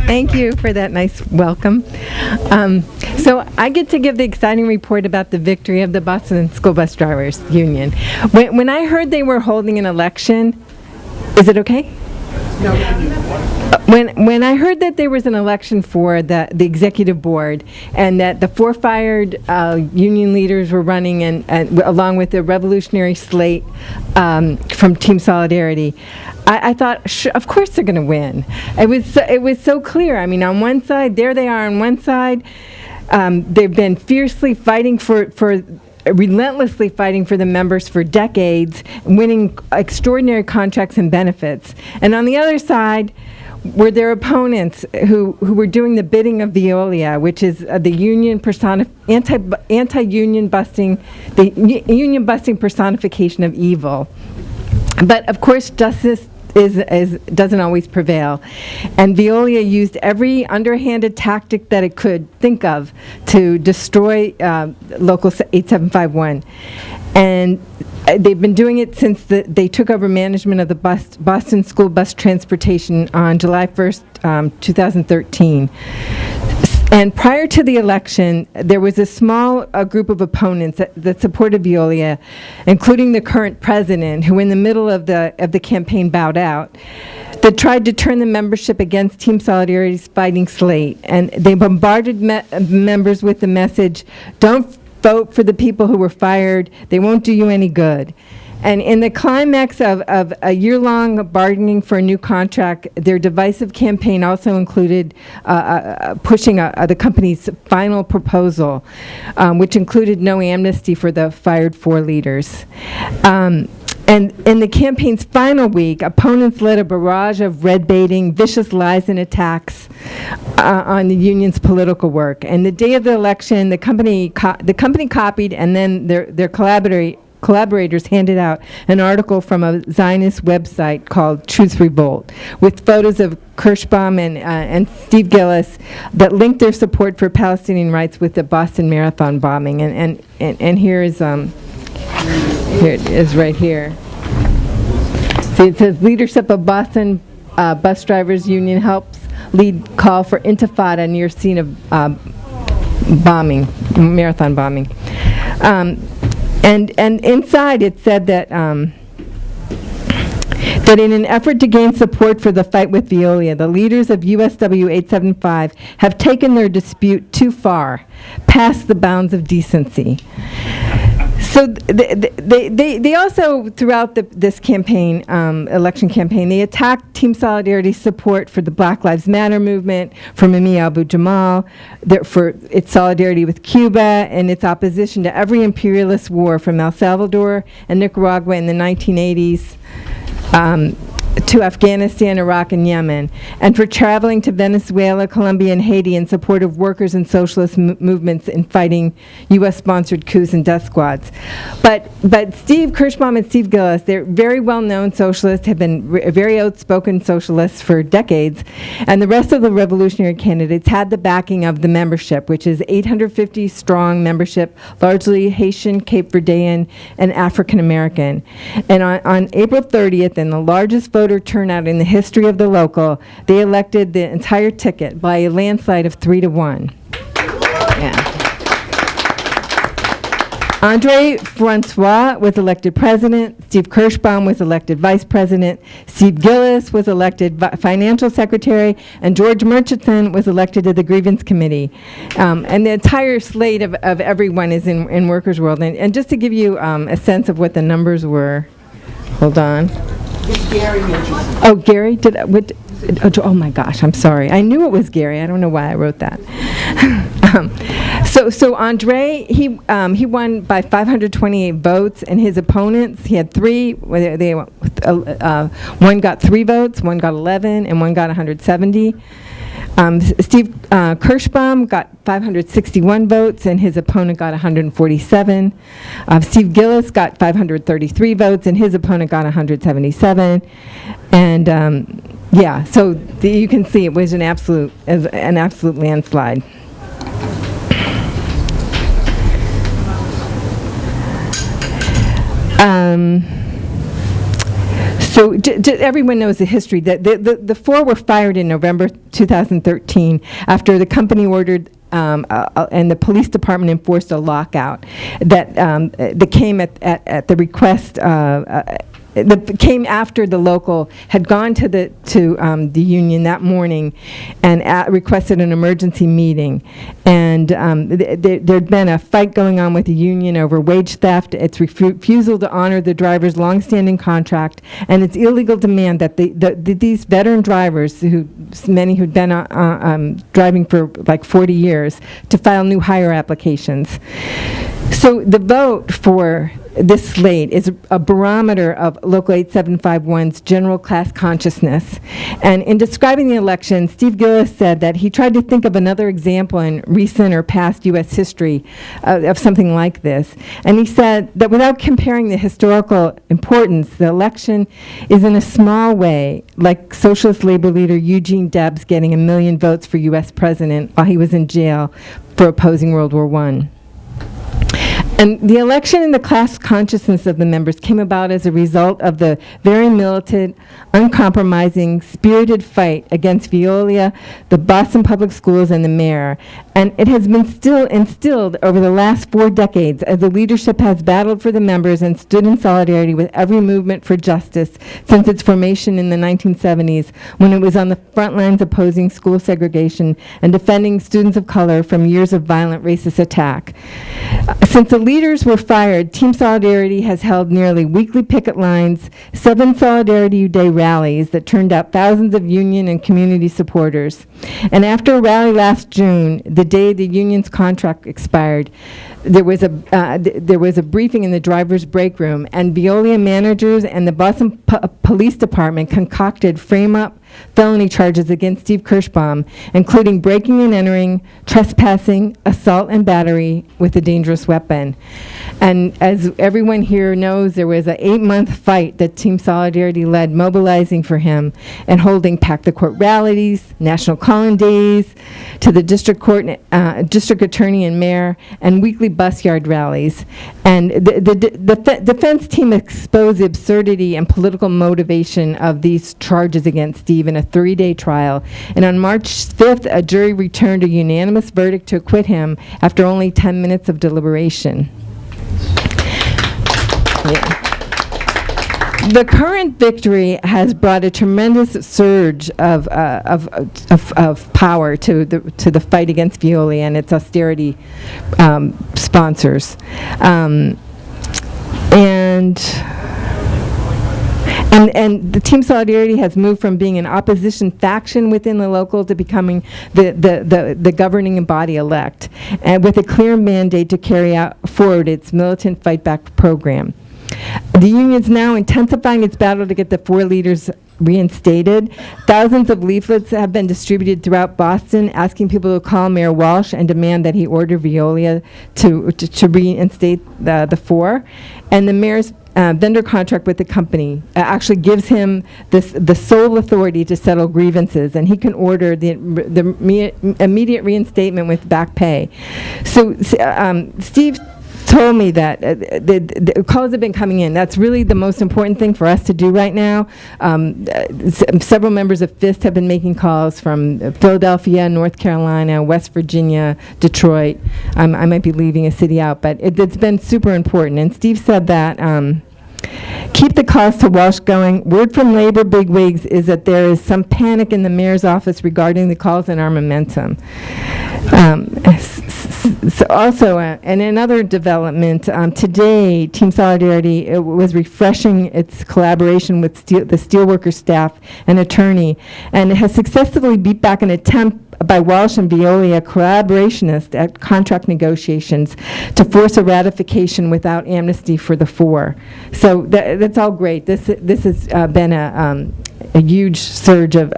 Thank you for that nice welcome. So I get to give the exciting report about the victory of the Boston School Bus Drivers Union. When I heard they were holding an election, is it okay? No. When I heard that there was an election for the executive board and that the 4 fired union leaders were running and along with the revolutionary slate from Team Solidarity, I thought, of course they're going to win. It was so clear. I mean, on one side, there they are on one side. They've been fiercely fighting relentlessly fighting for the members for decades, winning extraordinary contracts and benefits. And on the other side were their opponents who were doing the bidding of Veolia, which is the union anti-union busting, the union busting personification of evil. But of course, justice doesn't always prevail. And Veolia used every underhanded tactic that it could think of to destroy Local 8751. And they've been doing it since they took over management of the Boston School Bus Transportation on July 1st, 2013. And prior to the election, there was a small group of opponents that supported Veolia, including the current president, who in the middle of the campaign bowed out, that tried to turn the membership against Team Solidarity's fighting slate. And they bombarded members with the message, don't vote for the people who were fired, they won't do you any good. And in the climax of a year-long bargaining for a new contract, their divisive campaign also included pushing the company's final proposal, which included no amnesty for the fired 4 leaders. And in the campaign's final week, opponents led a barrage of red baiting, vicious lies and attacks on the union's political work. And the day of the election, the company copied, and then their collaborators handed out an article from a Zionist website called Truth Revolt with photos of Kirschbaum and Steve Gillis that linked their support for Palestinian rights with the Boston Marathon bombing. And here it is right here. See, it says leadership of Boston Bus Drivers Union helps lead call for intifada near scene of marathon bombing. And inside it said that that in an effort to gain support for the fight with Veolia, the leaders of USW 875 have taken their dispute too far, past the bounds of decency. So they also, throughout this campaign, election campaign, they attacked Team Solidarity's support for the Black Lives Matter movement, for Mimi Abu-Jamal, for its solidarity with Cuba, and its opposition to every imperialist war from El Salvador and Nicaragua in the 1980s, to Afghanistan, Iraq, and Yemen, and for traveling to Venezuela, Colombia, and Haiti in support of workers and socialist movements in fighting U.S.-sponsored coups and death squads. But Steve Kirschbaum and Steve Gillis, they're very well-known socialists, have been very outspoken socialists for decades, and the rest of the revolutionary candidates had the backing of the membership, which is 850-strong membership, largely Haitian, Cape Verdean, and African-American. And on April 30th, in the largest voter turnout in the history of the local, they elected the entire ticket by a landslide of 3-1. Yeah. Andre Francois was elected president. Steve Kirschbaum was elected vice president. Steve Gillis was elected financial secretary. And George Murchison was elected to the grievance committee. And the entire slate of everyone is in Workers' World. And just to give you a sense of what the numbers were, hold on. Gary Oh, Gary? Oh my gosh, I'm sorry. I knew it was Gary. I don't know why I wrote that. So Andre, he won by 528 votes, and his opponents, he had 3. One got 3 votes, one got 11, and one got 170. Steve Kirschbaum got 561 votes, and his opponent got 147. Steve Gillis got 533 votes, and his opponent got 177. And yeah, so you can see it was an absolute landslide. So everyone knows the history. The four were fired in November 2013 after the company ordered and the police department enforced a lockout that came at the request that came after the local had gone to the union that morning and requested an emergency meeting. And there'd been a fight going on with the union over wage theft, its refusal to honor the driver's longstanding contract, and its illegal demand that these veteran drivers, many who'd been driving for like 40 years, to file new hire applications. So the vote for this slate is a barometer of Local 8751's general class consciousness. And in describing the election, Steve Gillis said that he tried to think of another example in recent or past U.S. history of something like this. And he said that without comparing the historical importance, the election is in a small way like socialist labor leader Eugene Debs getting 1 million votes for U.S. president while he was in jail for opposing World War I. And the election and the class consciousness of the members came about as a result of the very militant, uncompromising, spirited fight against Veolia, the Boston Public Schools, and the mayor. And it has been still instilled over the last 4 decades as the leadership has battled for the members and stood in solidarity with every movement for justice since its formation in the 1970s, when it was on the front lines opposing school segregation and defending students of color from years of violent racist attack. Since the leaders were fired, Team Solidarity has held nearly weekly picket lines, 7 Solidarity Day rallies that turned out thousands of union and community supporters. And after a rally last June, the day the union's contract expired, there was a briefing in the driver's break room, and Veolia managers and the Boston Police Department concocted frame-up felony charges against Steve Kirschbaum, including breaking and entering, trespassing, assault and battery with a dangerous weapon. And as everyone here knows, there was an 8-month fight that Team Solidarity led, mobilizing for him and holding pack the court rallies, national call-in days to the district court, district attorney and mayor, and weekly bus yard rallies. And the defense team exposed the absurdity and political motivation of these charges against Steve in a 3-day trial. And on March 5th, a jury returned a unanimous verdict to acquit him after only 10 minutes of deliberation. Yeah. The current victory has brought a tremendous surge of power to the fight against Veolia and its austerity sponsors, and the Team Solidarity has moved from being an opposition faction within the local to becoming the governing body elect, and with a clear mandate to carry forward its militant fight back program. The union's now intensifying its battle to get the 4 leaders reinstated. Thousands of leaflets have been distributed throughout Boston asking people to call Mayor Walsh and demand that he order Veolia to reinstate the 4. And the mayor's vendor contract with the company actually gives him the sole authority to settle grievances, and he can order the immediate reinstatement with back pay. So Steve told me that the calls have been coming in. That's really the most important thing for us to do right now. Several members of FIST have been making calls from Philadelphia, North Carolina, West Virginia, Detroit. I might be leaving a city out, but it's been super important. And Steve said that keep the calls to Walsh going. Word from labor bigwigs is that there is some panic in the mayor's office regarding the calls and our momentum. So also, and another development, today, Team Solidarity was refreshing its collaboration with the steelworker staff and attorney, and it has successfully beat back an attempt by Walsh and Veolia collaborationists at contract negotiations to force a ratification without amnesty for the 4. So that's all great. This has been a huge surge of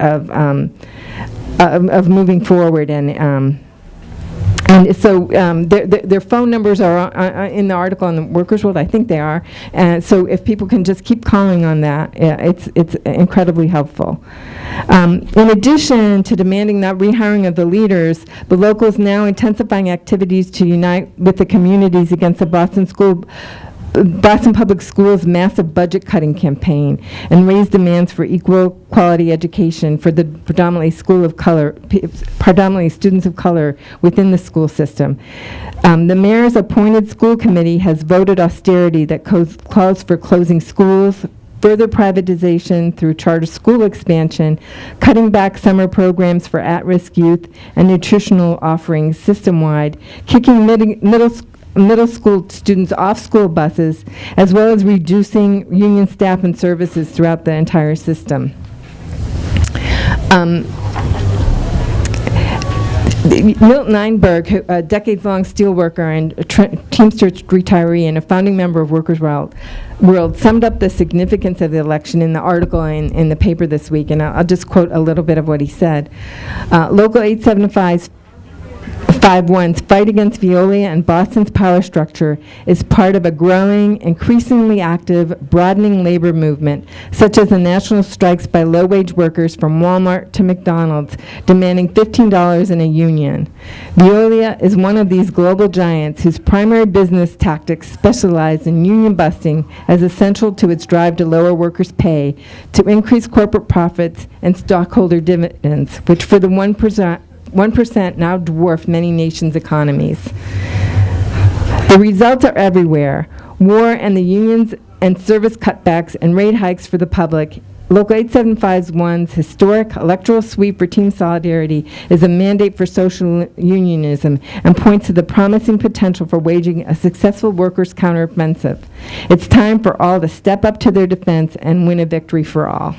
moving forward, and so their phone numbers are in the article on the Workers' World. I think they are. And so if people can just keep calling on that, it's incredibly helpful. In addition to demanding that rehiring of the leaders, the locals now intensifying activities to unite with the communities against the Boston School Boston Public Schools' massive budget cutting campaign and raised demands for equal quality education for the predominantly students of color within the school system. The mayor's appointed school committee has voted austerity that calls for closing schools, further privatization through charter school expansion, cutting back summer programs for at-risk youth, and nutritional offerings system-wide, kicking middle school students off school buses, as well as reducing union staff and services throughout the entire system. Milton Einberg, a decades-long steelworker and a Teamster retiree and a founding member of Workers' World, summed up the significance of the election in the article in the paper this week, and I'll just quote a little bit of what he said. Local 875's 5-1's fight against Veolia and Boston's power structure is part of a growing, increasingly active, broadening labor movement, such as the national strikes by low-wage workers from Walmart to McDonald's, demanding $15 in a union. Veolia is one of these global giants whose primary business tactics specialize in union busting as essential to its drive to lower workers' pay, to increase corporate profits and stockholder dividends, which for the 1% now dwarf many nations' economies. The results are everywhere. War and the unions and service cutbacks and rate hikes for the public. Local 875's historic electoral sweep for Team Solidarity is a mandate for social unionism and points to the promising potential for waging a successful workers' counteroffensive. It's time for all to step up to their defense and win a victory for all.